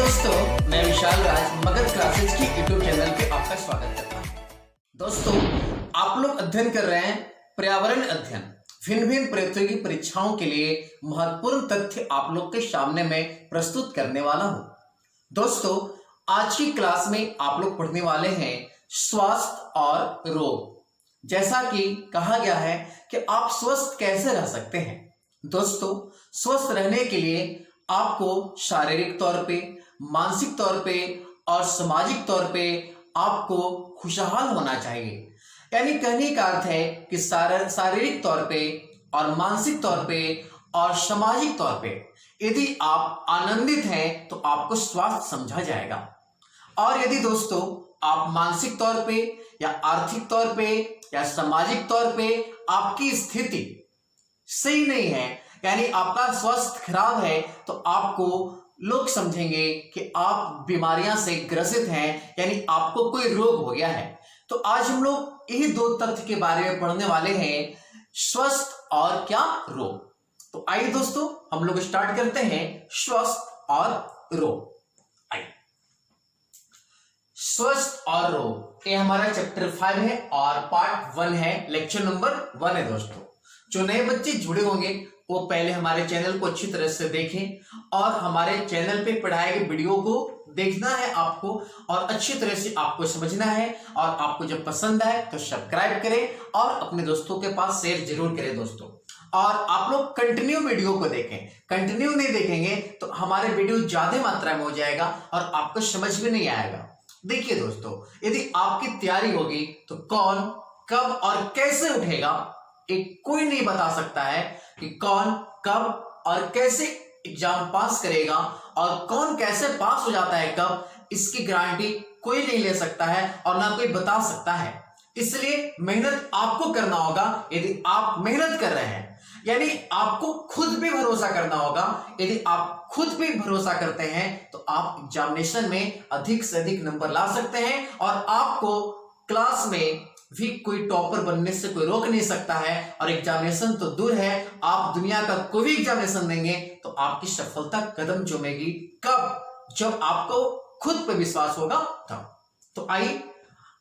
दोस्तों, मैं विशाल राज मगध क्लासेस की यूट्यूब चैनल पे आपका स्वागत करता हूँ। दोस्तों, आप लोग अध्ययन कर रहे हैं पर्यावरण अध्ययन। भिन्न भिन्न प्रतियोगी परीक्षाओं के लिए महत्वपूर्ण तथ्य आप लोग के सामने में प्रस्तुत करने वाला हूँ। दोस्तों, आज की क्लास में आप लोग पढ़ने वाले हैं स्वास्थ्य और रोग। जैसा कि कहा गया है कि आप स्वस्थ कैसे रह सकते हैं। दोस्तों, स्वस्थ रहने के लिए आपको शारीरिक तौर पे, मानसिक तौर पे और सामाजिक तौर पे आपको खुशहाल होना चाहिए। यानी कहने का अर्थ है कि शारीरिक तौर पे और मानसिक तौर पे और सामाजिक तौर पे यदि आप आनंदित हैं तो आपको स्वास्थ्य समझा जाएगा। और यदि दोस्तों आप मानसिक तौर पे या आर्थिक तौर पे या सामाजिक तौर पे आपकी स्थिति सही नहीं है, यानी आपका स्वास्थ्य खराब है, तो आपको लोग समझेंगे कि आप बीमारियां से ग्रसित हैं, यानी आपको कोई रोग हो गया है। तो आज हम लोग यही दो तथ्य के बारे में पढ़ने वाले हैं, स्वस्थ और क्या रोग। तो आइए दोस्तों हम लोग स्टार्ट करते हैं स्वस्थ और रोग। आइए, स्वस्थ और रोग ये हमारा चैप्टर 5 है और पार्ट 1 है, लेक्चर नंबर 1 है। दोस्तों, जो नए बच्चे जुड़े होंगे वो पहले हमारे चैनल को अच्छी तरह से देखें और हमारे चैनल पे पढ़ाए गए वीडियो को देखना है आपको और अच्छी तरह से आपको समझना है। और आपको जब पसंद आए तो सब्सक्राइब करें और अपने दोस्तों के पास शेयर जरूर करें। दोस्तों, और आप लोग कंटिन्यू वीडियो को देखें। कंटिन्यू नहीं देखेंगे तो हमारे वीडियो ज्यादा मात्रा में हो जाएगा और आपको समझ भी नहीं आएगा। देखिए दोस्तों, यदि आपकी तैयारी होगी तो कौन, कब और कैसे उठेगा, एक कोई नहीं बता सकता है कि कौन, कब और कैसे एग्जाम पास करेगा और कौन कैसे पास हो जाता है कब, इसकी गारंटी कोई नहीं ले सकता है और ना कोई बता सकता है। इसलिए मेहनत आपको करना होगा। यदि आप मेहनत कर रहे हैं, यानी आपको खुद भी भरोसा करना होगा। यदि आप खुद भी भरोसा करते हैं तो आप एग्जामिनेशन में अधिक से अधिक नंबर ला सकते हैं और आपको क्लास में भी कोई टॉपर बनने से कोई रोक नहीं सकता है। और एग्जामिनेशन तो दूर है, आप दुनिया का कोई भी एग्जामिनेशन देंगे तो आपकी सफलता कदम चूमेगी। कब? जब आपको खुद पे विश्वास होगा तब। तो आइए,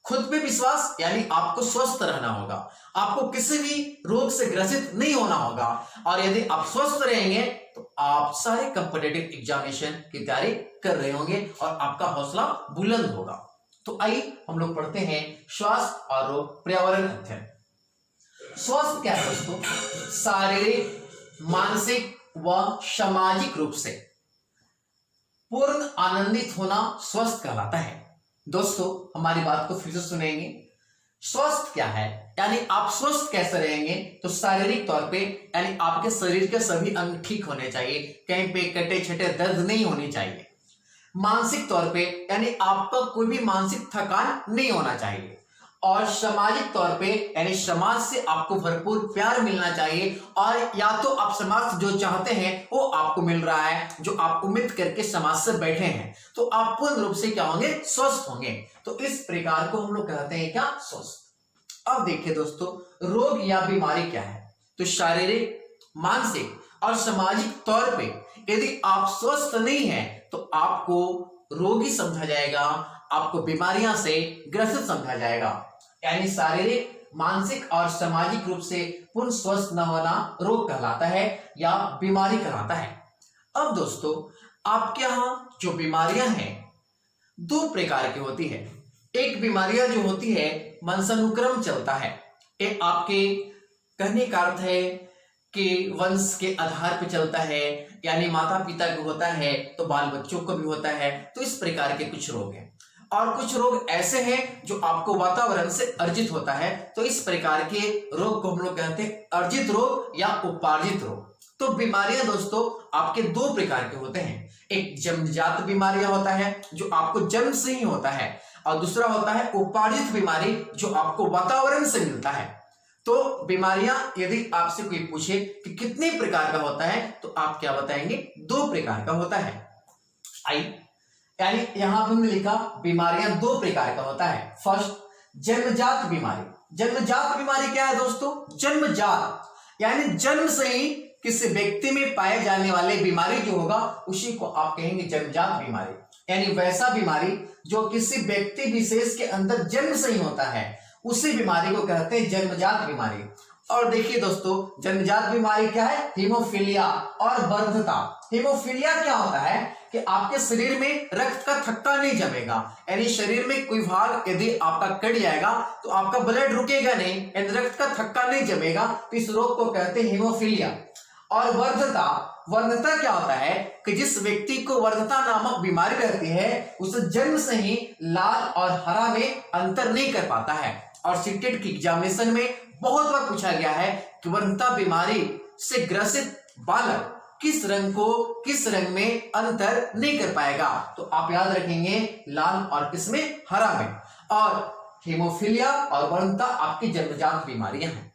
खुद पे विश्वास यानी आपको स्वस्थ रहना होगा, आपको किसी भी रोग से ग्रसित नहीं होना होगा। और यदि आप स्वस्थ रहेंगे तो आप सारे कॉम्पिटिटिव एग्जामिनेशन की तैयारी कर रहे होंगे और आपका हौसला बुलंद होगा। तो आइए हम लोग पढ़ते हैं स्वास्थ्य और रोग, पर्यावरण अध्ययन। स्वास्थ्य क्या है दोस्तों? शारीरिक, मानसिक व सामाजिक रूप से पूर्ण आनंदित होना स्वस्थ कहलाता है। दोस्तों, हमारी बात को फिर से सुनेंगे। स्वस्थ क्या है, यानी आप स्वस्थ कैसे रहेंगे? तो शारीरिक तौर पे यानी आपके शरीर के सभी अंग ठीक होने चाहिए, कहीं पे कटे छटे दर्द नहीं होनी चाहिए। मानसिक तौर पे यानी आपका कोई भी मानसिक थकान नहीं होना चाहिए। और सामाजिक तौर पे यानी समाज से आपको भरपूर प्यार मिलना चाहिए और या तो आप समाज से जो चाहते हैं वो आपको मिल रहा है, जो आप उम्मीद करके समाज से बैठे हैं, तो आप पूर्ण रूप से क्या होंगे? स्वस्थ होंगे। तो इस प्रकार को हम लोग कहते हैं क्या? स्वस्थ। अब देखिए दोस्तों, रोग या बीमारी क्या है? तो शारीरिक, मानसिक और सामाजिक तौर पे यदि आप स्वस्थ नहीं हैं तो आपको रोगी समझा जाएगा, आपको बीमारियां से ग्रसित समझा जाएगा। यानी शारीरिक, मानसिक और सामाजिक रूप से पूर्ण स्वस्थ न होना रोग कहलाता है या बीमारी कहलाता है। अब दोस्तों, आपके यहाँ जो बीमारियां हैं दो प्रकार की होती है। एक बीमारियां जो होती है वंशानुक्रम चलता है, ये आपके कहने का अर्थ है कि वंश के आधार पर चलता है, यानी माता पिता को होता है तो बाल बच्चों को भी होता है। तो इस प्रकार के कुछ रोग हैं और कुछ रोग ऐसे हैं जो आपको वातावरण से अर्जित होता है। तो इस प्रकार के रोग को हम लोग कहते हैं अर्जित रोग या उपार्जित रोग। तो बीमारियां दोस्तों आपके दो प्रकार के होते हैं। एक जन्मजात बीमारियां होता है जो आपको जन्म से ही होता है, और दूसरा होता है उपार्जित बीमारी जो आपको वातावरण से मिलता है। तो बीमारियां यदि आपसे कोई पूछे कि कितने प्रकार का होता है तो आप क्या बताएंगे? दो प्रकार का होता है। यानी यहां पर हमने लिखा बीमारियां दो प्रकार का होता है। फर्स्ट, जन्मजात बीमारी। जन्मजात बीमारी क्या है दोस्तों? जन्मजात यानी जन्म से ही किसी व्यक्ति में पाए जाने वाले बीमारी जो होगा उसी को आप कहेंगे जन्मजात बीमारी। यानी वैसा बीमारी जो किसी व्यक्ति विशेष के अंदर जन्म से ही होता है, उसी बीमारी को कहते हैं जन्मजात बीमारी। और देखिए दोस्तों, जन्मजात बीमारी क्या है? हीमोफीलिया और वर्धता। हीमोफीलिया क्या होता है कि आपके शरीर में रक्त का थक्का नहीं जमेगा, यानी शरीर में कोई भाग यदि आपका कट जाएगा तो आपका ब्लड रुकेगा नहीं, यानी रक्त का थक्का नहीं जमेगा, तो इस रोग को कहते हैं हीमोफीलिया। और वर्धता, वर्धता क्या होता है कि जिस व्यक्ति को वर्धता नामक बीमारी रहती है उसे जन्म से ही लाल और हरा में अंतर नहीं कर पाता है। और सीटेट की एग्जामिनेशन में बहुत बार पूछा गया है कि वर्धता बीमारी से ग्रसित बालक किस रंग में अंतर नहीं कर पाएगा, तो आप याद रखेंगे लाल और किसमें? हरा में। और हीमोफीलिया और वर्धता आपकी जन्मजात बीमारियां हैं।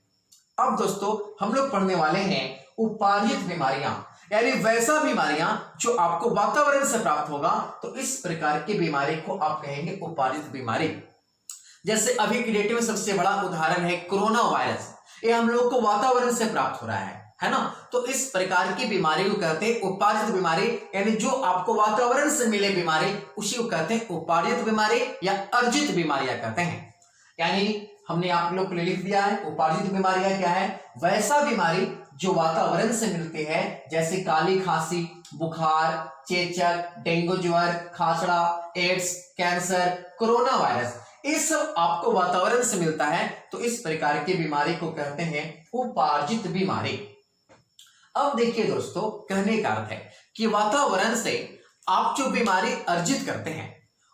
अब दोस्तों हम लोग पढ़ने वाले हैं उपार्जित बीमारियां, यानी वैसा बीमारियां जो आपको वातावरण से प्राप्त होगा, तो इस प्रकार की बीमारी को आप कहेंगे उपार्जित बीमारी। जैसे अभी की डेट में सबसे बड़ा उदाहरण है कोरोना वायरस, ये हम लोग को वातावरण से प्राप्त हो रहा है ना। तो इस प्रकार की बीमारी को कहते हैं उपार्जित बीमारी, यानी जो आपको वातावरण से मिले बीमारी उसी को कहते हैं उपार्जित बीमारी या अर्जित बीमारियां कहते हैं। यानी हमने आप लोग को लिख दिया है उपार्जित बीमारियां क्या है? वैसा बीमारी जो वातावरण से मिलती है, जैसे काली खांसी, बुखार, चेचक, डेंगू ज्वर, खासड़ा, एड्स, कैंसर, कोरोना वायरस, ये सब आपको वातावरण से मिलता है, तो इस प्रकार की बीमारी को कहते हैं उपार्जित बीमारी। अब देखिए दोस्तों, कहने का अर्थ है कि वातावरण से आप जो बीमारी अर्जित करते हैं,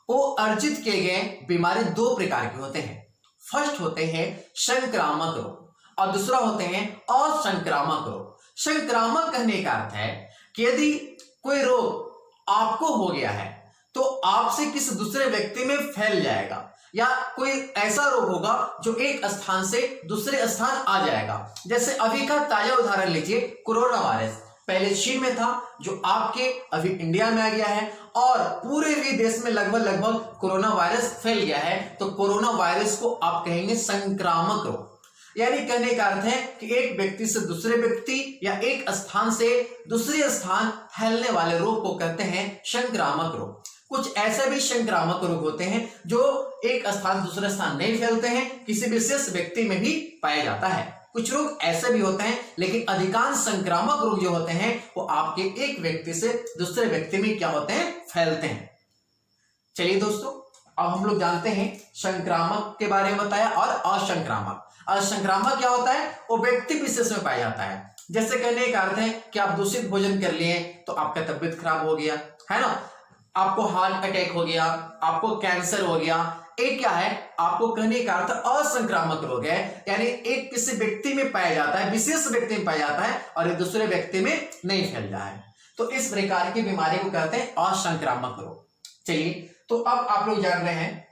वो अर्जित किए गए बीमारी दो प्रकार के होते हैं। फर्स्ट होते हैं संक्रामक रोग और दूसरा होते हैं असंक्रामक रोग। संक्रामक कहने का अर्थ है कि यदि कोई रोग आपको हो गया है तो आपसे किसी दूसरे व्यक्ति में फैल जाएगा, या कोई ऐसा रोग होगा जो एक स्थान से दूसरे स्थान आ जाएगा। जैसे अभी का ताजा उदाहरण लीजिए कोरोना वायरस, पहले चीन में था जो आपके अभी इंडिया में आ गया है और पूरे भी देश में लगभग कोरोना वायरस फैल गया है। तो कोरोना वायरस को आप कहेंगे संक्रामक रोग। यानी कहने का अर्थ है कि एक व्यक्ति से दूसरे व्यक्ति या एक स्थान से दूसरे स्थान फैलने वाले रोग को कहते हैं संक्रामक रोग। कुछ ऐसे भी संक्रामक रोग होते हैं जो एक स्थान दूसरे स्थान नहीं फैलते हैं, किसी विशेष व्यक्ति में भी पाया जाता है। कुछ रोग ऐसे भी होते हैं, लेकिन अधिकांश संक्रामक रोग जो होते हैं वो आपके एक व्यक्ति से दूसरे व्यक्ति में क्या होते हैं? फैलते हैं। चलिए दोस्तों, अब हम लोग जानते हैं संक्रामक के बारे में बताया और असंक्रामक। असंक्रामक क्या होता है? वो व्यक्ति विशेष में पाया जाता है। जैसे कहने का अर्थ है कि आप दूषित भोजन कर लिए तो आपका तबीयत खराब हो गया है ना, आपको हार्ट अटैक हो गया, आपको कैंसर हो गया। एक क्या है? आपको कहने का अर्थ असंक्रामक रोग है, यानी एक किसी व्यक्ति में पाया जाता है, विशेष व्यक्ति में पाया जाता है और एक दूसरे व्यक्ति में नहीं फैल रहा है। तो इस प्रकार की बीमारी को कहते हैं असंक्रामक रोग। चलिए, तो अब आप लोग जान रहे हैं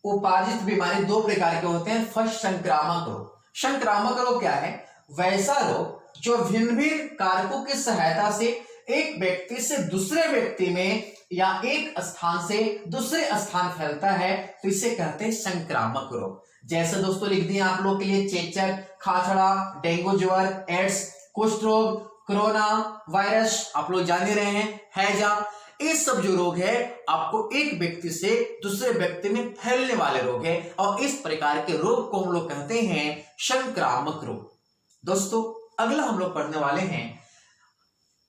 उपार्जित बीमारी दो प्रकार के होते हैं। फर्स्ट संक्रामक रोग। संक्रामक रोग क्या है? वैसा रोग जो भिन्न भिन्न कारकों की सहायता से एक व्यक्ति से दूसरे व्यक्ति में या एक स्थान से दूसरे स्थान फैलता है, तो इसे कहते हैं संक्रामक रोग। जैसे दोस्तों लिख दिए आप लोग के लिए चेचक, खासड़ा, डेंगू ज्वर, एड्स, कुष्ठ रोग, कोरोना वायरस, आप लोग जान ही रहे हैं, हैजा। ये सब जो रोग है आपको एक व्यक्ति से दूसरे व्यक्ति में फैलने वाले रोग है और इस प्रकार के रोग को हम लोग कहते हैं संक्रामक रोग। दोस्तों अगला हम लोग पढ़ने वाले हैं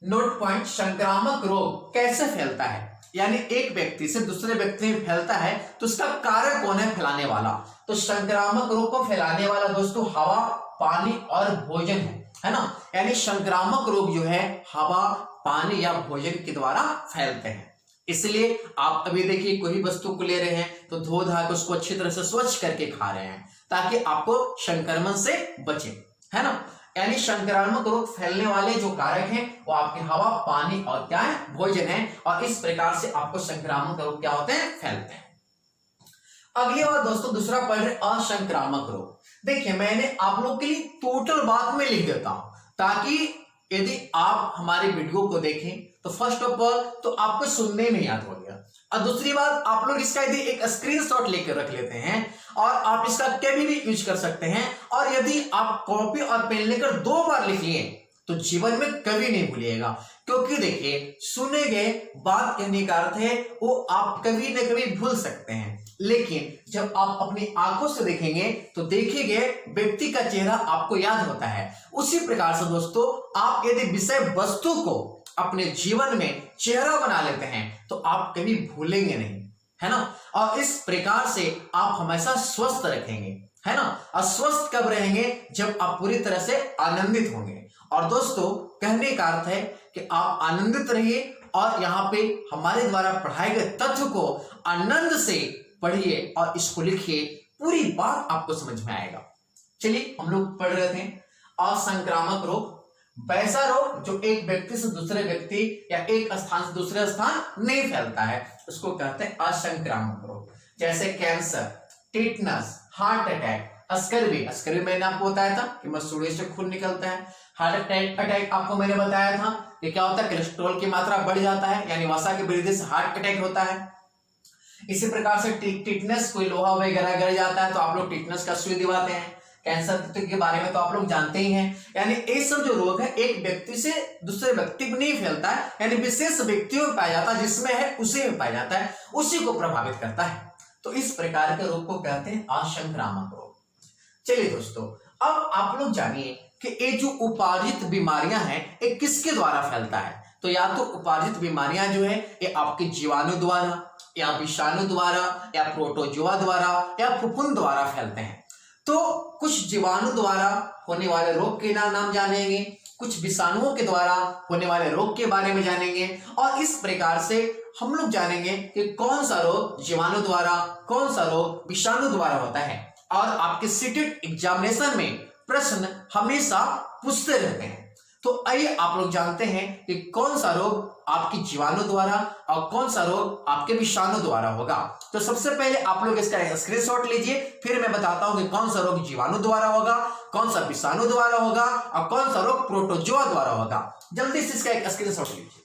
नोट पॉइंट, संक्रामक रोग कैसे फैलता है, यानी एक व्यक्ति से दूसरे व्यक्ति में फैलता है तो उसका कारक कौन है फैलाने वाला। तो संक्रामक रोग को फैलाने वाला दोस्तों हवा, पानी और भोजन है ना। यानी संक्रामक रोग जो है हवा, पानी या भोजन के द्वारा फैलते हैं। इसलिए आप अभी देखिए कोई भी वस्तु को ले रहे हैं तो धो धा के उसको अच्छी तरह से स्वच्छ करके खा रहे हैं ताकि आपको संक्रमण से बचे, है ना। यानी संक्रामक रोग फैलने वाले जो कारक हैं वो आपके हवा, पानी और क्या है? भोजन है। और इस प्रकार से आपको संक्रामक रोग क्या होते हैं? फैलते हैं। अगली बार दोस्तों दूसरा पढ़ रहे असंक्रामक रोग। देखिए मैंने आप लोग के लिए टोटल बात में लिख देता हूं ताकि यदि आप हमारे वीडियो को देखें तो फर्स्ट ऑफ ऑल तो आपको सुनने में याद हो गया, और दूसरी बात आप लोग इसका यदि एक स्क्रीनशॉट लेकर रख लेते हैं और आप इसका कभी भी यूज कर सकते हैं। और यदि आप कॉपी और पेन लेकर 2 बार लिख लिए तो जीवन में कभी नहीं भूलिएगा, क्योंकि देखिए सुने गए बात कहने का अर्थ है वो आप कभी न कभी भूल सकते हैं, लेकिन जब आप अपनी आंखों से देखेंगे तो देखे गए व्यक्ति का चेहरा आपको याद होता है। उसी प्रकार से दोस्तों आप यदि विषय वस्तु को अपने जीवन में चेहरा बना लेते हैं तो आप कभी भूलेंगे नहीं, है ना। और इस प्रकार से आप हमेशा स्वस्थ रखेंगे, है ना। और स्वस्थ कब रहेंगे? जब आप पूरी तरह से आनंदित होंगे। और दोस्तों कहने का अर्थ है कि आप आनंदित रहिए और यहाँ पे हमारे द्वारा पढ़ाए गए तथ्य को आनंद से पढ़िए और इसको लिखिए, पूरी बात आपको समझ में आएगा। चलिए हम लोग पढ़ रहे थे असंक्रामक रोग, वैसा रोग जो एक व्यक्ति से दूसरे व्यक्ति या एक स्थान से दूसरे स्थान नहीं फैलता है, उसको कहते हैं असंक्रामक रोग। जैसे cancer, tetanus, heart attack, scurvy मैंने आपको बताया था कि मसूड़े से खून निकलता है। हार्ट अटैक आपको मैंने बताया था कि क्या होता है, कोलेस्ट्रॉल की मात्रा बढ़ जाता है, यानी वसा की वृद्धि से हार्ट अटैक होता है। इसी प्रकार से टिटनस, कोई लोहा वगैरह गिर जाता है तो आप लोग टिटनस का सुई दिवाते हैं। कैंसर के बारे में तो आप लोग जानते ही हैं, यानी ये सब जो रोग है एक व्यक्ति से दूसरे व्यक्ति में नहीं फैलता है, यानी विशेष व्यक्तियों में पाया जाता है, जिसमें है उसी में पाया जाता है, उसी को प्रभावित करता है। तो इस प्रकार के रोग को कहते हैं असंक्रामक रोग। चलिए दोस्तों अब आप लोग जानिए कि ये जो उपार्जित बीमारियां हैं ये किसके द्वारा फैलता है। तो या तो उपार्जित बीमारियां जो है ये आपके जीवाणु द्वारा या विषाणु द्वारा या प्रोटोजोआ द्वारा या फफूंद द्वारा फैलते हैं। तो कुछ जीवाणु द्वारा होने वाले रोग के नाम जानेंगे, कुछ विषाणुओं के द्वारा होने वाले रोग के बारे में जानेंगे, और इस प्रकार से हम लोग जानेंगे कि कौन सा रोग जीवाणु द्वारा, कौन सा रोग विषाणु द्वारा होता है। और आपके सीटेट एग्जामिनेशन में प्रश्न हमेशा पूछते रहते हैं। तो आइए आप लोग जानते हैं कि कौन सा रोग आपकी जीवाणु द्वारा और कौन सा रोग आपके विषाणु द्वारा होगा। तो सबसे पहले आप लोग इसका स्क्रीनशॉट लीजिए, फिर मैं बताता हूं कि कौन सा रोग जीवाणु द्वारा होगा, कौन सा विषाणु द्वारा होगा और कौन सा रोग प्रोटोजोआ द्वारा होगा। जल्दी से इसका एक स्क्रीनशॉट लीजिए।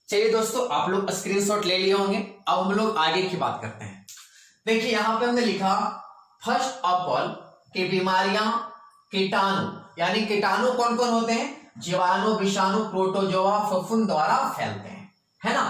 चलिए दोस्तों आप लोग स्क्रीनशॉट ले लिए होंगे। अब हम लोग आगे की बात करते हैं। देखिए यहां पे हमने लिखा फर्स्ट ऑफ ऑल कि बीमारियां कीटाणु, यानी कीटाणु कौन कौन होते हैं, जीवाणु, विषाणु, प्रोटोजोआ, फफूंद द्वारा फैलते हैं, है ना।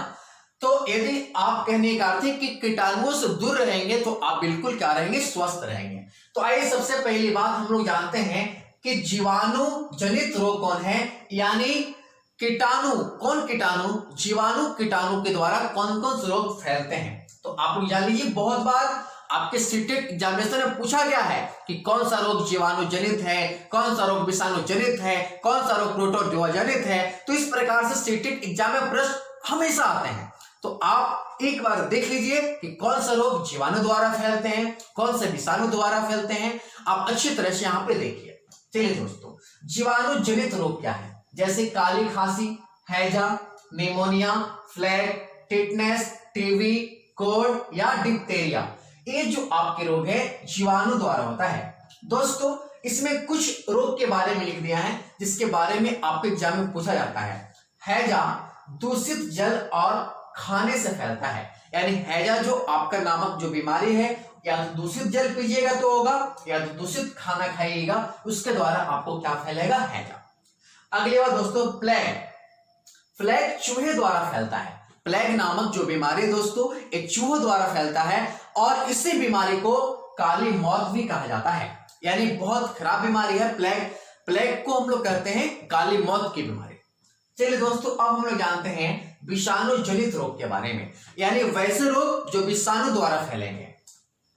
तो यदि आप कहने का अर्थ है कि कीटाणुओं से दूर रहेंगे तो आप बिल्कुल क्या रहेंगे, स्वस्थ रहेंगे। तो आइए सबसे पहली बात हम लोग जानते हैं कि जीवाणु जनित रोग कौन है, यानी कीटाणु, कौन कीटाणु, जीवाणु कीटाणु के द्वारा कौन कौन से रोग फैलते हैं। तो आप लोग जान लीजिए, बहुत बार आपके सीटेट एग्जामिनेशन में पूछा गया है कि कौन सा रोग जीवाणु जनित है, कौन सा रोग विषाणु जनित है, कौन सा रोग प्रोटोजोआ जनित है। तो इस प्रकार से सीटेट एग्जाम में प्रश्न हमेशा आते हैं। तो आप एक बार देख लीजिए कि कौन सा रोग जीवाणु द्वारा फैलते हैं, कौन से विषाणु द्वारा फैलते हैं। आप अच्छी तरह से यहाँ पे देखिए। चलिए दोस्तों जीवाणु जनित रोग क्या है, जैसे काली खांसी, हैजा, pneumonia, flag, tetanus, TB, code या डिप्थेरिया, ये जो आपके रोग है जीवाणु द्वारा होता है। दोस्तों इसमें कुछ रोग के बारे में लिख दिया है जिसके बारे में आपके एग्जाम में पूछा जाता है। हैजा दूषित जल और खाने से फैलता है, यानी हैजा जो आपका नामक जो बीमारी है, या तो दूषित जल पीजिएगा तो होगा या तो दूषित खाना खाइएगा, उसके द्वारा आपको क्या फैलेगा, हैजा। अगली बात दोस्तों प्लेग, प्लेग चूहे द्वारा फैलता है। प्लेग नामक जो बीमारी दोस्तों एक चूहों द्वारा फैलता है और इसी बीमारी को काली मौत भी कहा जाता है, यानी बहुत खराब बीमारी है प्लेग। प्लेग को हम लोग कहते हैं काली मौत की बीमारी। चलिए दोस्तों अब हम लोग जानते हैं विषाणु जनित रोग के बारे में, यानी वैसे रोग जो विषाणु द्वारा फैलेंगे।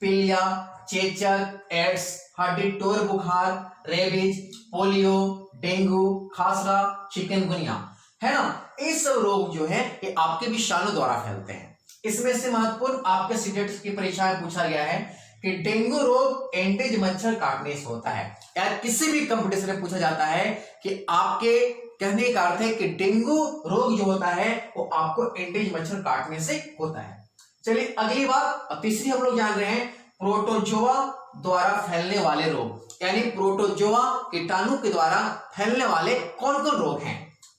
पीलिया, चेचक, एड्स, हड्डी टोर बुखार, rabies, polio, dengue, khasra, chikungunya, है ना। ये सब रोग जो है ये आपके विषाणु द्वारा फैलते हैं। इसमें से महत्वपूर्ण आपके सीटेट की परीक्षा में पूछा गया है कि डेंगू रोग एंडीज मच्छर काटने से होता है। यार किसी भी कंपटीशन में पूछा जाता है कि आपके कहने का अर्थ है कि डेंगू रोग जो होता है वो आपको एंडीज मच्छर काटने से होता है। चलिए अगली बात, तीसरी हम लोग जान रहे हैं प्रोटोजोआ द्वारा फैलने वाले रोग, यानी प्रोटोजोआ कीटाणु के द्वारा फैलने वाले कौन कौन रोग हैं?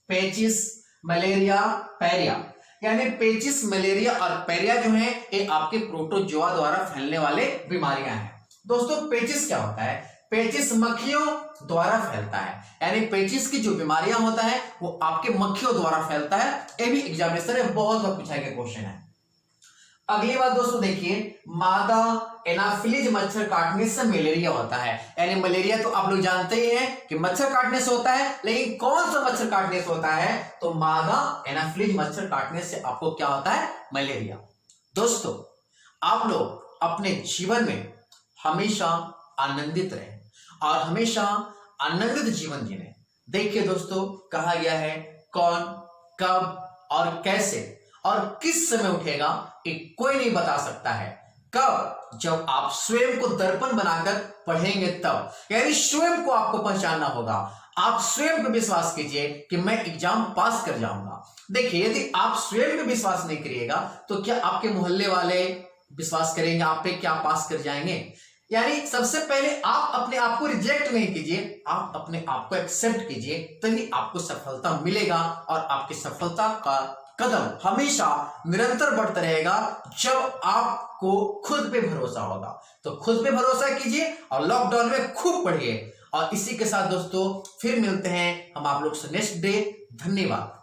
पेचिस, मलेरिया, पैरिया। यानी पेचिस, मलेरिया और पैरिया जो है ये आपके प्रोटोजोआ द्वारा फैलने वाले बीमारियां हैं। दोस्तों पेचिस क्या होता है? पेचिस मक्खियों द्वारा फैलता है, यानी पेचिस की जो बीमारियां होता है वो आपके मक्खियों द्वारा फैलता है। ये भी एग्जामिनेशन में बहुत बार पूछा गया क्वेश्चन है। अगली बात दोस्तों देखिए, मादा एनाफिलीज मच्छर काटने से मलेरिया होता है। यानी मलेरिया तो आप लोग जानते ही हैं कि मच्छर काटने से होता है, लेकिन कौन सा मच्छर काटने से होता है? तो मादा एनाफिलीज मच्छर काटने से आपको क्या होता है? मलेरिया। दोस्तों आप लोग अपने जीवन में हमेशा आनंदित रहें और हमेशा आनंदित जीवन जीने। देखिए दोस्तों, कहा गया है कौन, कब और कैसे और किस समय उठेगा ये कोई नहीं बता सकता है। कब? जब आप स्वयं को दर्पण बनाकर पढ़ेंगे तब, यानी स्वयं को आपको पहचानना होगा। आप स्वयं पे विश्वास कीजिए कि मैं एग्जाम पास कर जाऊंगा। देखिए यदि आप स्वयं पे विश्वास नहीं करिएगा तो क्या आपके मोहल्ले वाले विश्वास करेंगे आप पे, क्या पास कर जाएंगे? यानी सबसे पहले आप अपने आप को रिजेक्ट नहीं कीजिए, आप अपने आप को एक्सेप्ट कीजिए, तभी आपको सफलता मिलेगा और आपकी सफलता का कदम हमेशा निरंतर बढ़ता रहेगा जब आपको खुद पे भरोसा होगा। तो खुद पे भरोसा कीजिए और लॉकडाउन में खूब पढ़िए। और इसी के साथ दोस्तों फिर मिलते हैं हम आप लोग से नेक्स्ट डे। धन्यवाद।